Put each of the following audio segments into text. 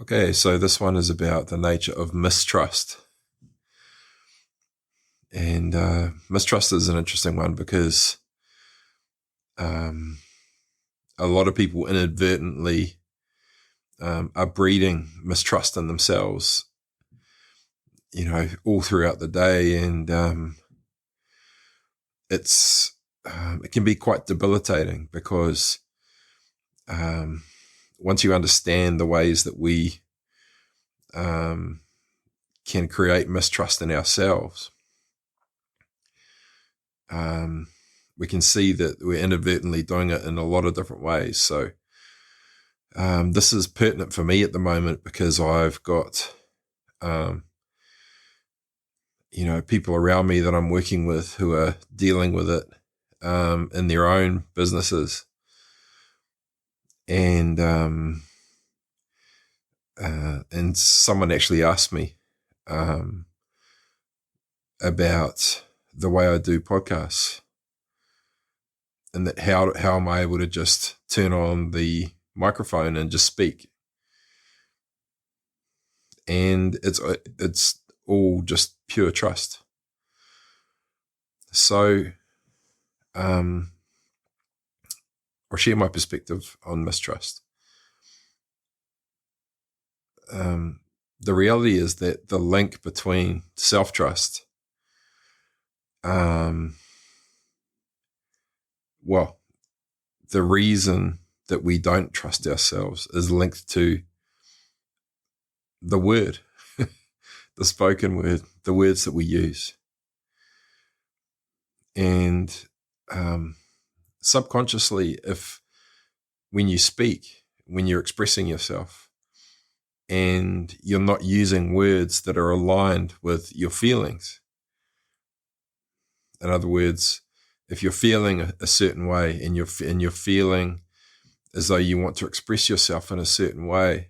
Okay, so this one is about the nature of mistrust. And mistrust is an interesting one because a lot of people inadvertently are breeding mistrust in themselves, all throughout the day. And it can be quite debilitating because once you understand the ways that we can create mistrust in ourselves, we can see that we're inadvertently doing it in a lot of different ways. So this is pertinent for me at the moment because I've got, people around me that I'm working with who are dealing with it in their own businesses. And someone actually asked me about the way I do podcasts, and that how am I able to just turn on the microphone and just speak? And it's all just pure trust. So I'll share my perspective on mistrust. The reality is that the link between self-trust, the reason that we don't trust ourselves is linked to the word, the spoken word, the words that we use. And subconsciously, when you speak, when you're expressing yourself, and you're not using words that are aligned with your feelings. In other words, if you're feeling a certain way and you're feeling as though you want to express yourself in a certain way,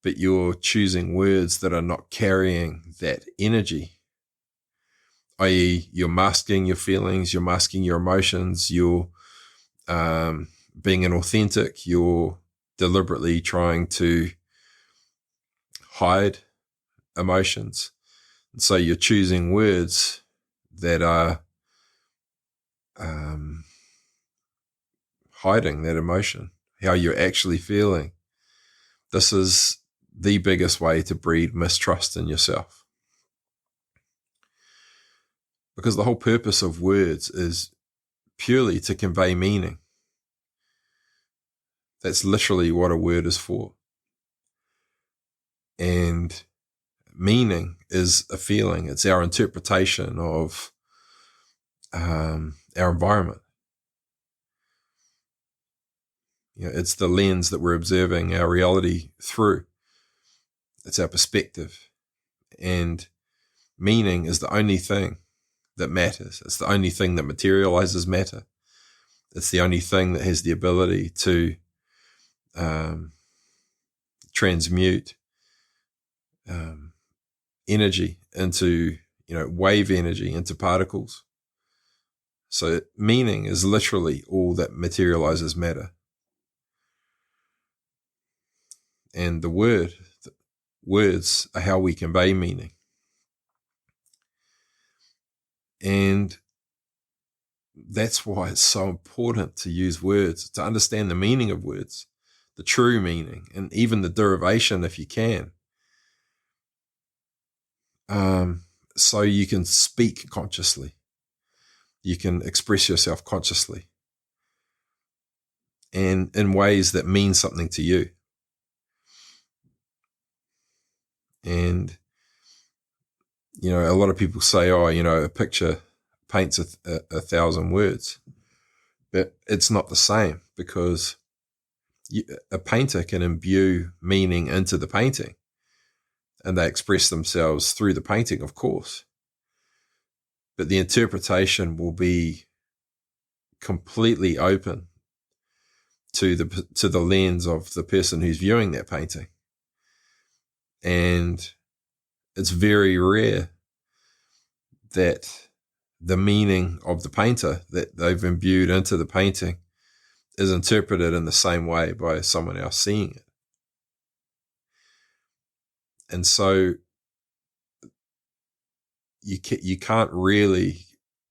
but you're choosing words that are not carrying that energy, i.e. you're masking your feelings, you're masking your emotions, you're being inauthentic, you're deliberately trying to hide emotions. And so you're choosing words that are hiding that emotion, how you're actually feeling. This is the biggest way to breed mistrust in yourself. Because the whole purpose of words is purely to convey meaning. That's literally what a word is for. And meaning is a feeling. It's our interpretation of our environment. It's the lens that we're observing our reality through. It's our perspective. And meaning is the only thing that matters. It's the only thing that materializes matter. It's the only thing that has the ability to transmute energy into, wave energy into particles. So meaning is literally all that materializes matter. And the words are how we convey meaning. And that's why it's so important to use words, to understand the meaning of words, the true meaning, and even the derivation if you can. So you can speak consciously. You can express yourself consciously and in ways that mean something to you. And, a lot of people say, a picture paints a 1,000 words. But it's not the same, because a painter can imbue meaning into the painting, and they express themselves through the painting, of course. But the interpretation will be completely open to the lens of the person who's viewing that painting. And it's very rare that the meaning of the painter that they've imbued into the painting is interpreted in the same way by someone else seeing it. And so you can't really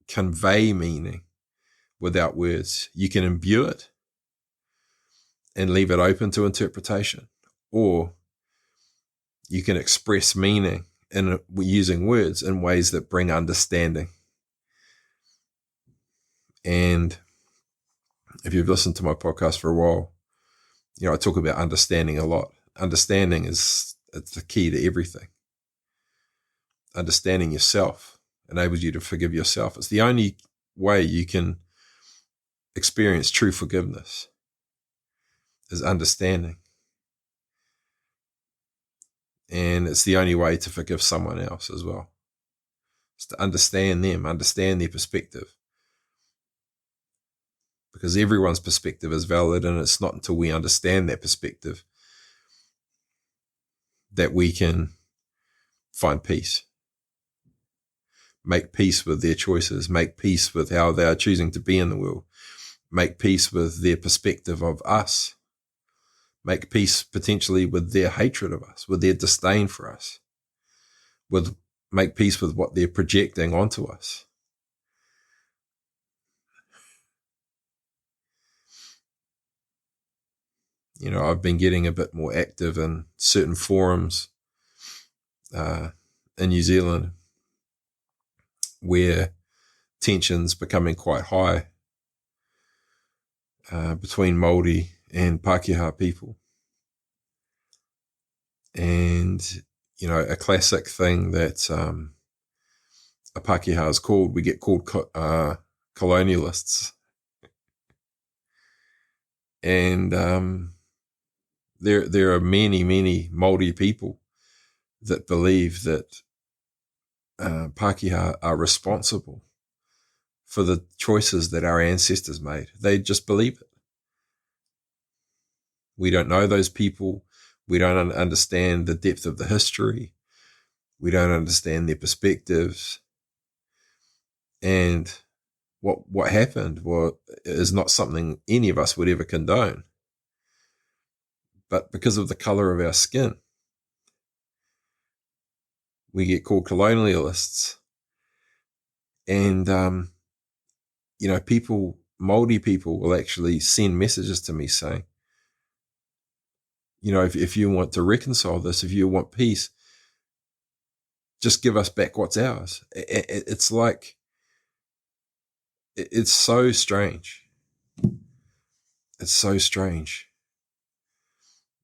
convey meaning without words. You can imbue it and leave it open to interpretation, or you can express meaning using words in ways that bring understanding. And if you've listened to my podcast for a while, I talk about understanding a lot. Understanding it's the key to everything. Understanding yourself enables you to forgive yourself. It's the only way you can experience true forgiveness, is understanding. And it's the only way to forgive someone else as well. It's to understand them, understand their perspective. Because everyone's perspective is valid, and it's not until we understand that perspective that we can find peace. Make peace with their choices, make peace with how they are choosing to be in the world, make peace with their perspective of us, make peace potentially with their hatred of us, with their disdain for us, make peace with what they're projecting onto us. I've been getting a bit more active in certain forums in New Zealand where tension's becoming quite high between Māori and Pākehā people. And, a classic thing that a Pākehā is called, we get called colonialists. And there are many, many Māori people that believe that Pākehā are responsible for the choices that our ancestors made. They just believe it. We don't know those people. We don't understand the depth of the history. We don't understand their perspectives. And what happened is not something any of us would ever condone. But because of the color of our skin, we get called colonialists. And, Māori people will actually send messages to me saying, if you want to reconcile this, if you want peace, just give us back what's ours. It's like, it's so strange. It's so strange.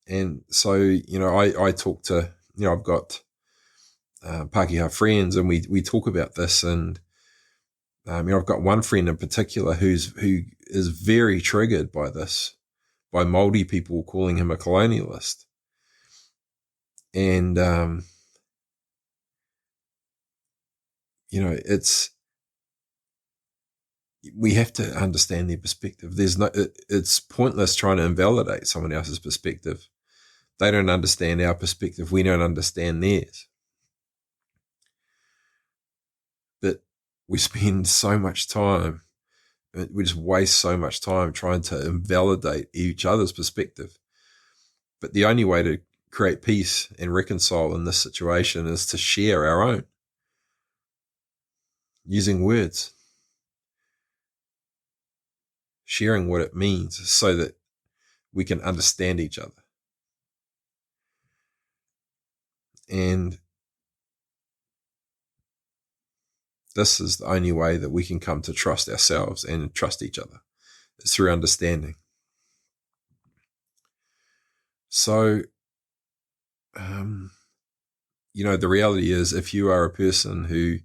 And so, I talk to, I've got Pākehā friends, and we talk about this. And, I've got one friend in particular who is very triggered by this, by Māori people calling him a colonialist. And, we have to understand their perspective. It's pointless trying to invalidate someone else's perspective. They don't understand our perspective. We don't understand theirs. But we spend so much time, we just waste so much time trying to invalidate each other's perspective. But the only way to create peace and reconcile in this situation is to share our own, using words, sharing what it means so that we can understand each other. And this is the only way that we can come to trust ourselves and trust each other, is through understanding. So, the reality is, if you are a person who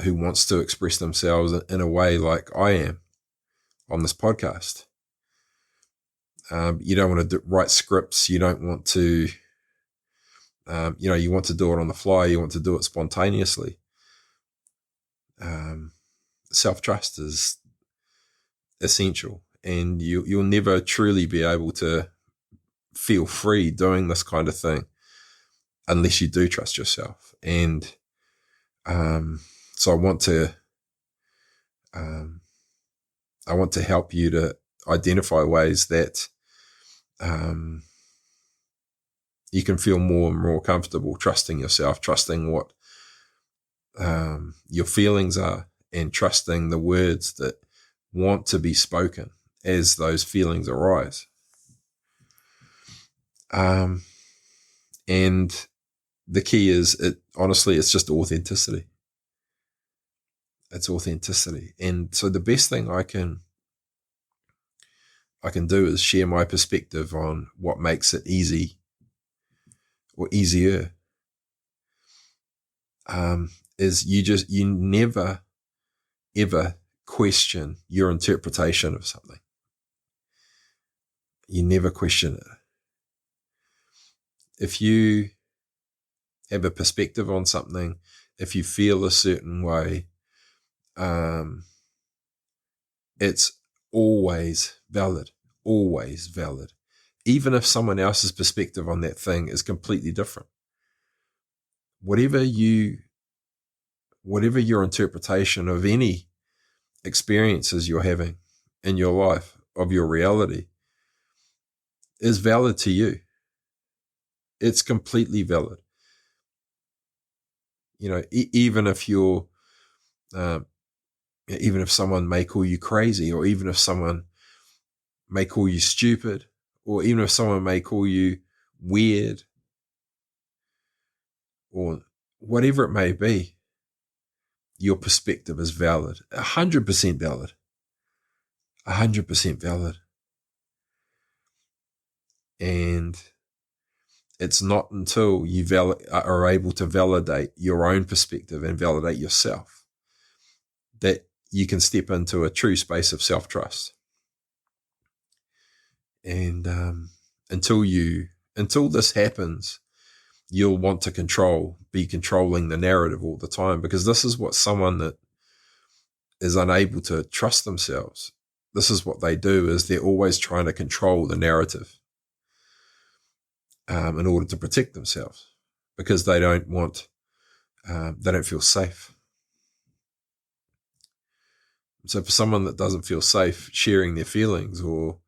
wants to express themselves in a way like I am on this podcast, you don't want to write scripts. You don't want to, you want to do it on the fly. You want to do it spontaneously. Self-trust is essential, and you'll never truly be able to feel free doing this kind of thing unless you do trust yourself. And so I want to help you to identify ways that you can feel more and more comfortable trusting yourself, trusting what your feelings are, and trusting the words that want to be spoken as those feelings arise. And the key is, honestly, it's just authenticity. It's authenticity. And so the best thing I can do is share my perspective on what makes it easy or easier. Is you never, ever question your interpretation of something. You never question it. If you have a perspective on something, if you feel a certain way, it's always valid, even if someone else's perspective on that thing is completely different. Whatever your interpretation of any experiences you're having in your life, of your reality, is valid to you. It's completely valid. Even if even if someone may call you crazy, or even if someone may call you stupid, or even if someone may call you weird, or whatever it may be, your perspective is valid, 100% valid, 100% valid. And it's not until you are able to validate your own perspective and validate yourself that you can step into a true space of self-trust. And until this happens, you'll want to be controlling the narrative all the time, because this is what someone that is unable to trust themselves, this is what they do, is they're always trying to control the narrative in order to protect themselves, because they don't feel safe. So for someone that doesn't feel safe sharing their feelings, or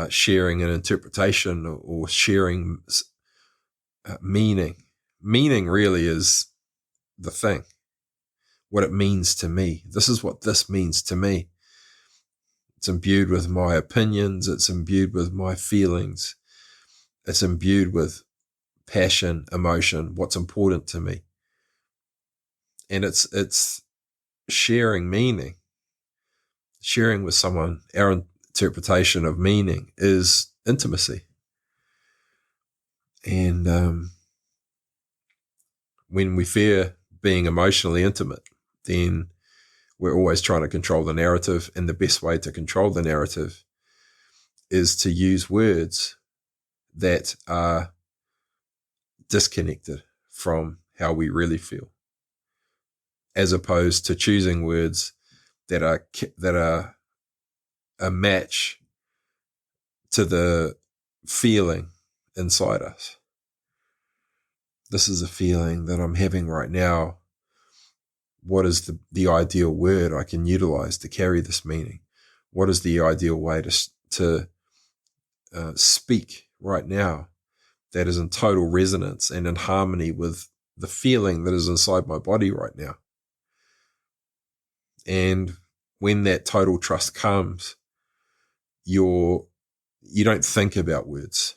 sharing an interpretation, or sharing meaning really is the thing. What it means to me. This is what this means to me. It's imbued with my opinions. It's imbued with my feelings. It's imbued with passion, emotion, what's important to me. And it's sharing meaning. Sharing with someone our interpretation of meaning is intimacy. And when we fear being emotionally intimate, then we're always trying to control the narrative. And the best way to control the narrative is to use words that are disconnected from how we really feel, as opposed to choosing words that are a match to the feeling inside us. This is a feeling that I'm having right now. What is the ideal word I can utilize to carry this meaning? What is the ideal way to speak right now that is in total resonance and in harmony with the feeling that is inside my body right now? And when that total trust comes, you don't think about words.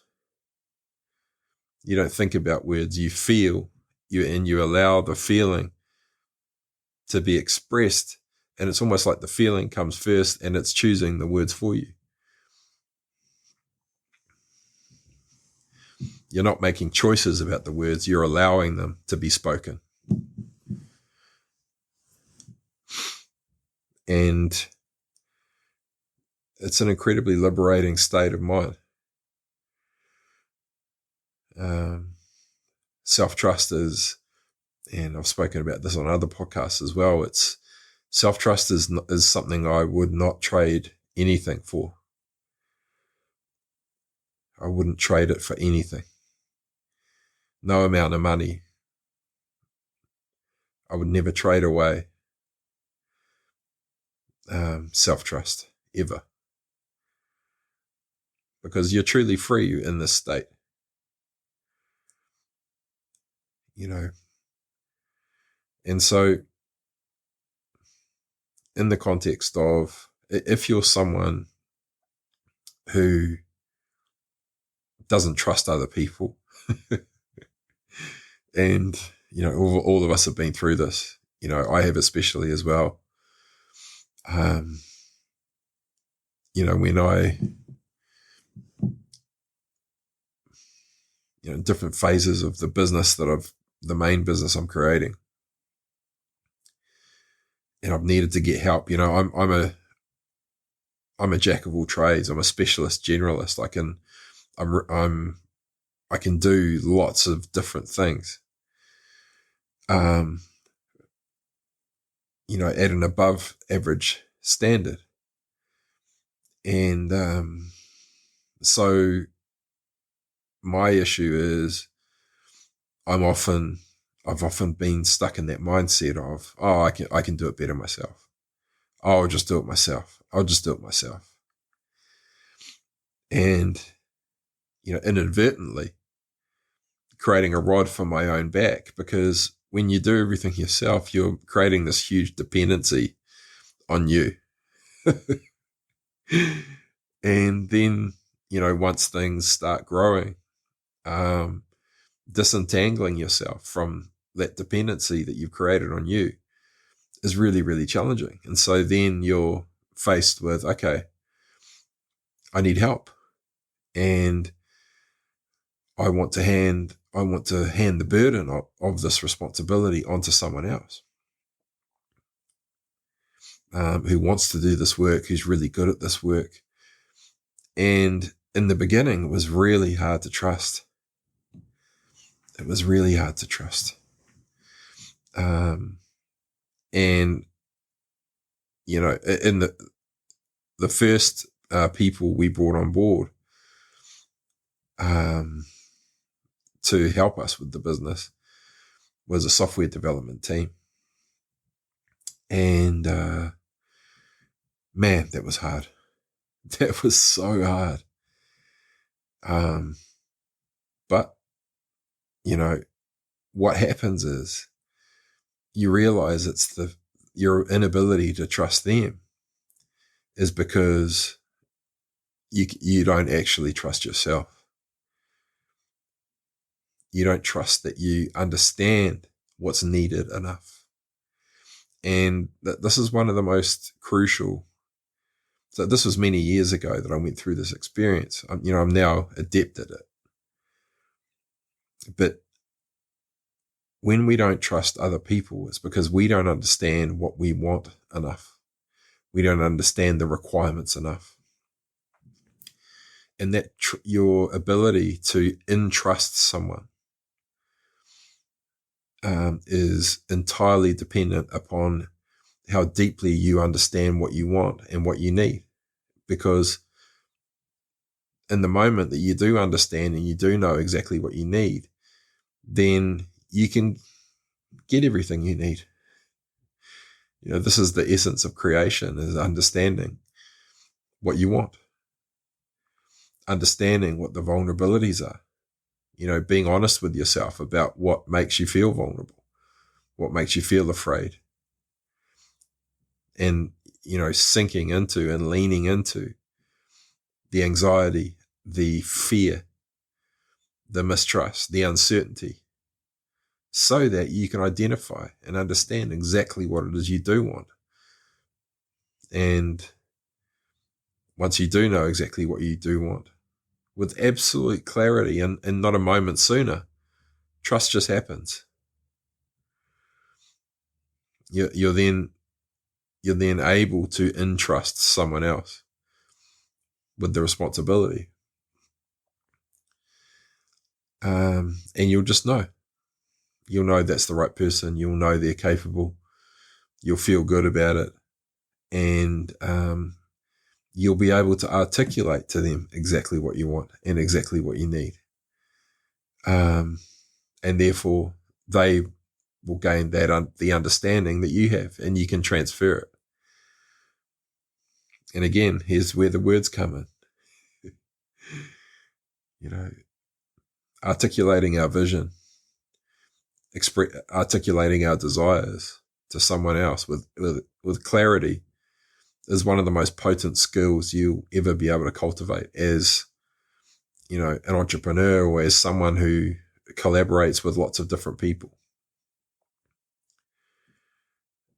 You don't think about words. You feel, and you allow the feeling to be expressed. And it's almost like the feeling comes first and it's choosing the words for you. You're not making choices about the words. You're allowing them to be spoken. And it's an incredibly liberating state of mind. Self-trust is, and I've spoken about this on other podcasts as well, self-trust is something I would not trade anything for. I wouldn't trade it for anything. No amount of money. I would never trade away self-trust, ever. Because you're truly free in this state. you know. And so in the context of, if you're someone who doesn't trust other people, and, all of us have been through this, I have especially as well. When I, different phases of the business the main business I'm creating, and I've needed to get help. I'm a jack of all trades. I'm a specialist generalist. I can do lots of different things. At an above average standard. And so my issue is I've often been stuck in that mindset of, I can do it better myself. I'll just do it myself. And, inadvertently creating a rod for my own back, because when you do everything yourself, you're creating this huge dependency on you. And then, once things start growing, disentangling yourself from that dependency that you've created on you is really, really challenging. And so then you're faced with, okay, I need help, and I want to hand the burden of this responsibility onto someone else, who wants to do this work, who's really good at this work. And in the beginning, it was really hard to trust. And, in the first people we brought on board to help us with the business was a software development team. And man, that was hard. That was so hard. But, what happens is you realize it's your inability to trust them is because you don't actually trust yourself. You don't trust that you understand what's needed enough. And this is one of the most crucial. So this was many years ago that I went through this experience. I'm now adept at it. But when we don't trust other people, it's because we don't understand what we want enough. We don't understand the requirements enough. And that your ability to entrust someone is entirely dependent upon how deeply you understand what you want and what you need. Because in the moment that you do understand and you do know exactly what you need, then you can get everything you need. This is the essence of creation, is understanding what you want, understanding what the vulnerabilities are, being honest with yourself about what makes you feel vulnerable, what makes you feel afraid, and, sinking into and leaning into the anxiety, the fear, the mistrust, the uncertainty, so that you can identify and understand exactly what it is you do want. And once you do know exactly what you do want, with absolute clarity and not a moment sooner, trust just happens. You're then able to entrust someone else with the responsibility. And you'll just know. You'll know that's the right person. You'll know they're capable. You'll feel good about it. And you'll be able to articulate to them exactly what you want and exactly what you need. And therefore, they will gain the understanding that you have, and you can transfer it. And again, here's where the words come in. Articulating our vision articulating our desires to someone else with clarity is one of the most potent skills you'll ever be able to cultivate as, an entrepreneur or as someone who collaborates with lots of different people.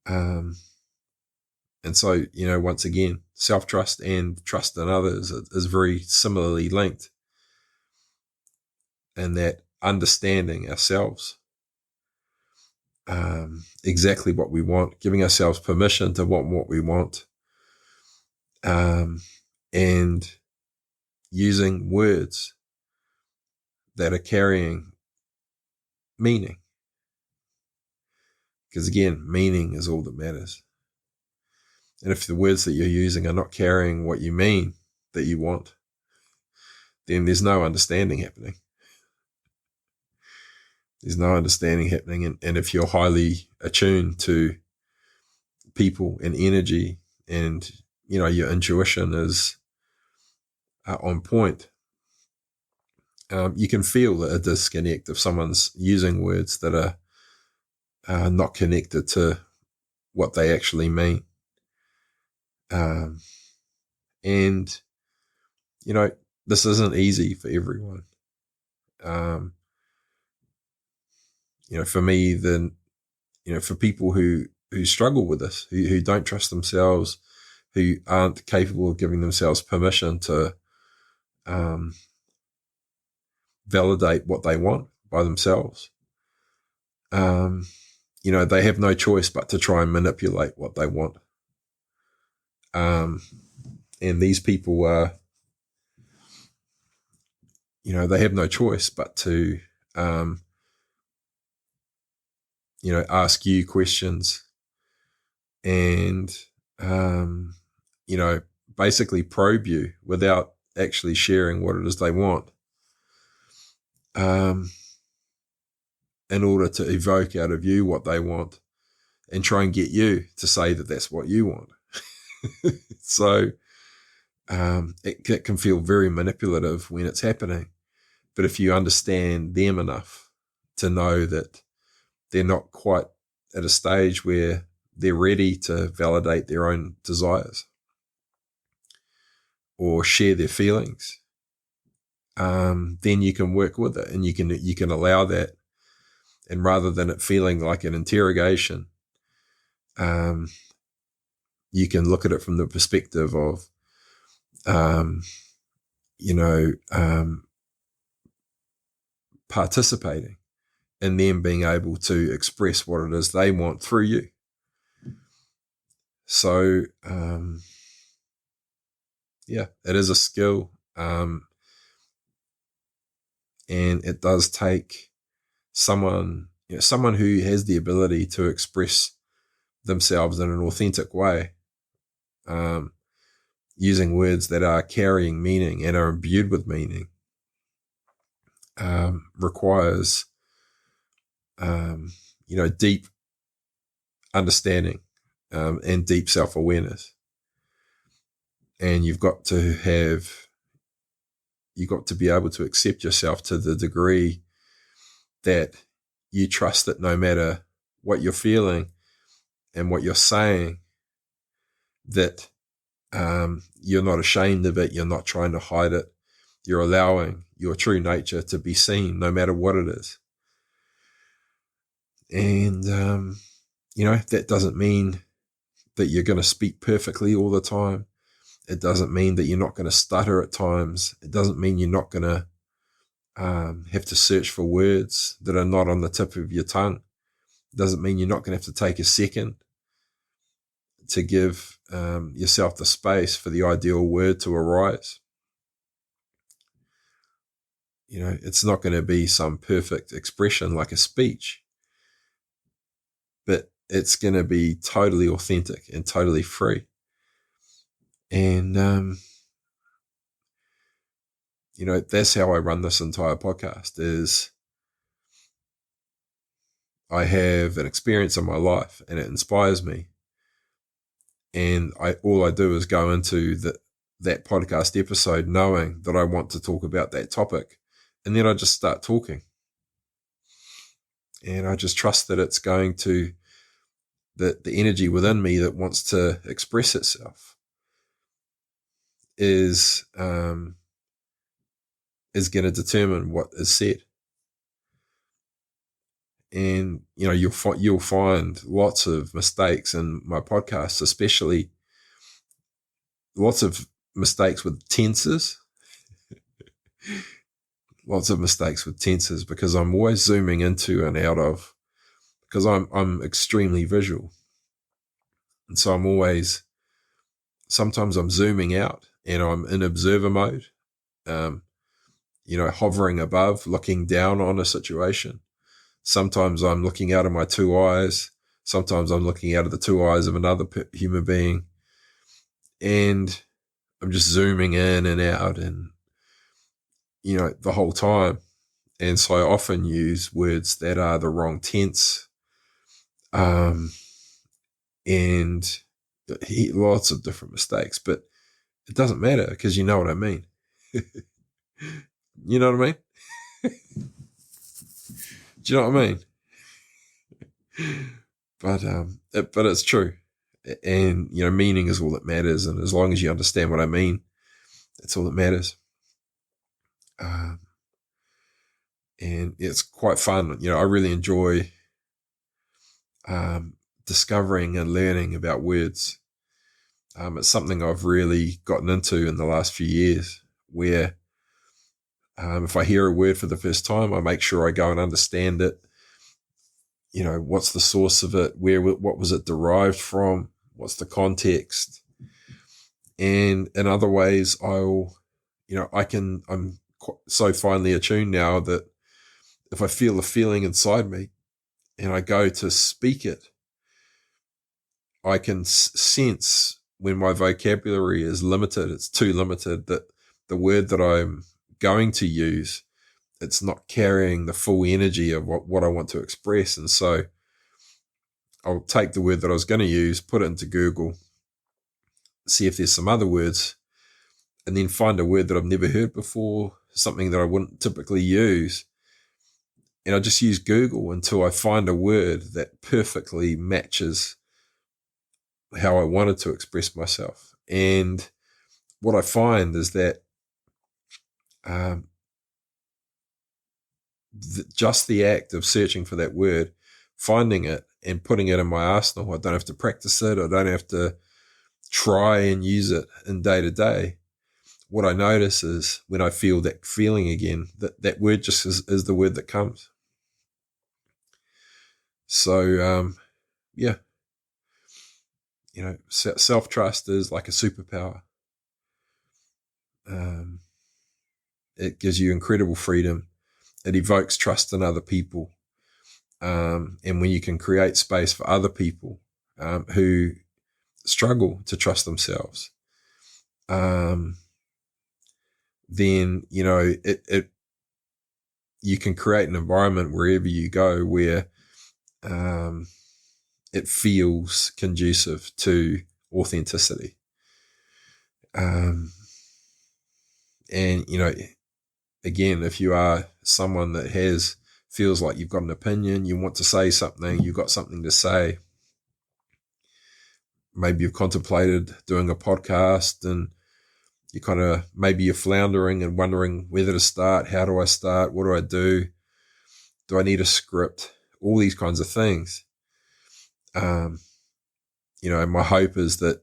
And so, once again, self-trust and trust in others is very similarly linked, and that understanding ourselves, exactly what we want, giving ourselves permission to want what we want, and using words that are carrying meaning. Because again, meaning is all that matters. And if the words that you're using are not carrying what you mean that you want, then there's no understanding happening. There's no understanding happening. And if you're highly attuned to people and energy, and, your intuition is on point, you can feel a disconnect if someone's using words that are not connected to what they actually mean. And, this isn't easy for everyone. For me, then, for people who struggle with this, who don't trust themselves, who aren't capable of giving themselves permission to validate what they want by themselves, they have no choice but to try and manipulate what they want. And these people are, they have no choice but to, ask you questions and, basically probe you without actually sharing what it is they want, in order to evoke out of you what they want and try and get you to say that that's what you want. So it can feel very manipulative when it's happening. But if you understand them enough to know that they're not quite at a stage where they're ready to validate their own desires or share their feelings, then you can work with it, and you can allow that. And rather than it feeling like an interrogation, you can look at it from the perspective of, participating and them being able to express what it is they want through you. So, it is a skill, and it does take someone who has the ability to express themselves in an authentic way, using words that are carrying meaning and are imbued with meaning, requires, deep understanding, and deep self-awareness. And you've got to be able to accept yourself to the degree that you trust that no matter what you're feeling and what you're saying, that you're not ashamed of it, you're not trying to hide it, you're allowing your true nature to be seen no matter what it is. And, that doesn't mean that you're going to speak perfectly all the time. It doesn't mean that you're not going to stutter at times. It doesn't mean you're not going to have to search for words that are not on the tip of your tongue. It doesn't mean you're not going to have to take a second to give yourself the space for the ideal word to arise. It's not going to be some perfect expression like a speech, but it's going to be totally authentic and totally free. And, that's how I run this entire podcast. Is I have an experience in my life and it inspires me. And all I do is go into that podcast episode knowing that I want to talk about that topic. And then I just start talking. And I just trust that it's going to, that the energy within me that wants to express itself is going to determine what is said. And, you'll find lots of mistakes in my podcasts, especially lots of mistakes with tenses. Lots of mistakes with tenses, because I'm always zooming into and out of, because I'm extremely visual. And so sometimes I'm zooming out and I'm in observer mode, hovering above, looking down on a situation. Sometimes I'm looking out of my two eyes. Sometimes I'm looking out of the two eyes of another human being. And I'm just zooming in and out and, the whole time. And so I often use words that are the wrong tense. And lots of different mistakes, but it doesn't matter, because you know what I mean. You know what I mean? Do you know what I mean? But it's true. And, meaning is all that matters. And as long as you understand what I mean, that's all that matters. And it's quite fun. I really enjoy discovering and learning about words. It's something I've really gotten into in the last few years, where if I hear a word for the first time, I make sure I go and understand it. What's the source of it? What was it derived from? What's the context? And in other ways, I'm so finely attuned now that if I feel a feeling inside me and I go to speak it, I can sense when my vocabulary is limited, it's too limited, that the word that I'm going to use, it's not carrying the full energy of what I want to express. And so I'll take the word that I was going to use, put it into Google, see if there's some other words, and then find a word that I've never heard before, something that I wouldn't typically use. And I just use Google until I find a word that perfectly matches how I wanted to express myself. And what I find is that just the act of searching for that word, finding it and putting it in my arsenal, I don't have to practice it. I don't have to try and use it in day to day. What I notice is when I feel that feeling again, that word just is the word that comes. So, self-trust is like a superpower. It gives you incredible freedom. It evokes trust in other people. And when you can create space for other people who struggle to trust themselves, then, you can create an environment wherever you go where it feels conducive to authenticity. And, again, if you are someone that feels like you've got an opinion, you want to say something, you've got something to say, maybe you've contemplated doing a podcast and maybe you're floundering and wondering whether to start, how do I start, what do I do I need a script, all these kinds of things. My hope is that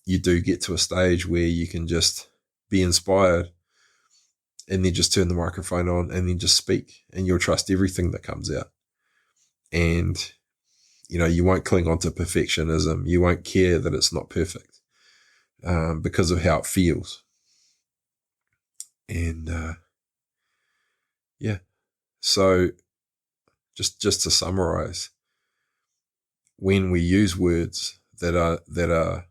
you do get to a stage where you can just be inspired and then just turn the microphone on and then just speak, and you'll trust everything that comes out. And, you won't cling on to perfectionism. You won't care that it's not perfect because of how it feels. And, so just to summarize, when we use words that are,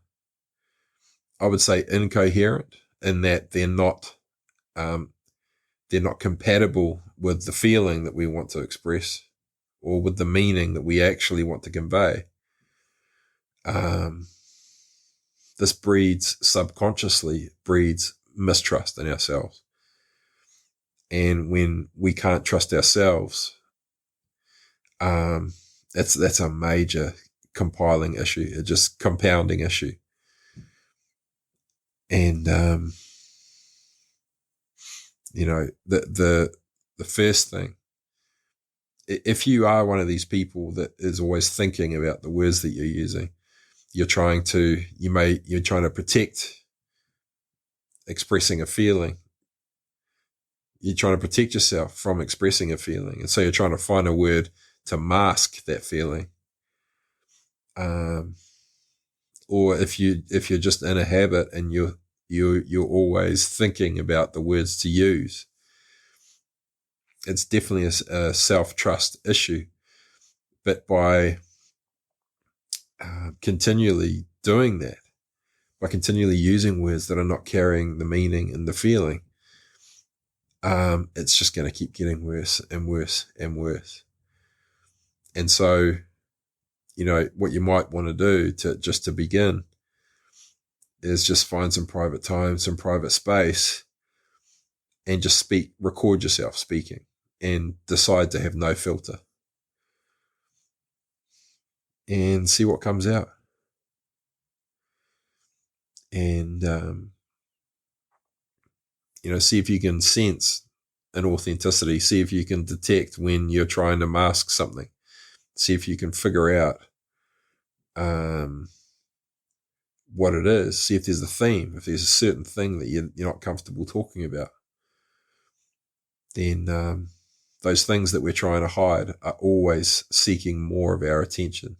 I would say, incoherent, in that they're not compatible with the feeling that we want to express or with the meaning that we actually want to convey, this subconsciously breeds mistrust in ourselves. And when we can't trust ourselves, That's a major compiling issue, a just compounding issue. And the first thing, if you are one of these people that is always thinking about the words that you're using, you're trying to protect expressing a feeling. You're trying to protect yourself from expressing a feeling, and so you're trying to find a word to mask that feeling. Or if you're just in a habit and you're always thinking about the words to use, it's definitely a self-trust issue. But by continually doing that, by continually using words that are not carrying the meaning and the feeling, it's just going to keep getting worse and worse and worse. And so, what you might want to do to begin is just find some private time, some private space, and just record yourself speaking, and decide to have no filter, and see what comes out. And, see if you can sense an authenticity, see if you can detect when you're trying to mask something, see if you can figure out what it is, see if there's a theme, if there's a certain thing that you're not comfortable talking about. Then those things that we're trying to hide are always seeking more of our attention.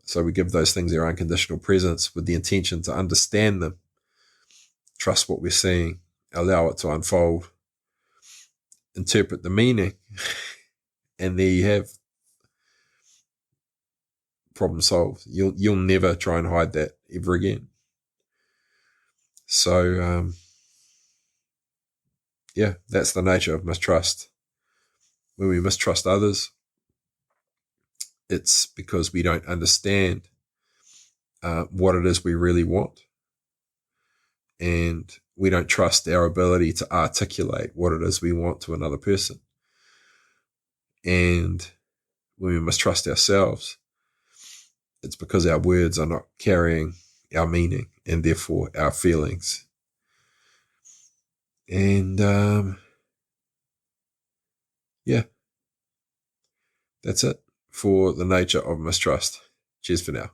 So we give those things our unconditional presence with the intention to understand them, trust what we're seeing, allow it to unfold, interpret the meaning, and there you have problem solved. You'll never try and hide that ever again. So that's the nature of mistrust. When we mistrust others, it's because we don't understand what it is we really want, and we don't trust our ability to articulate what it is we want to another person. And when we mistrust ourselves, it's because our words are not carrying our meaning and therefore our feelings. And that's it for the nature of mistrust. Cheers for now.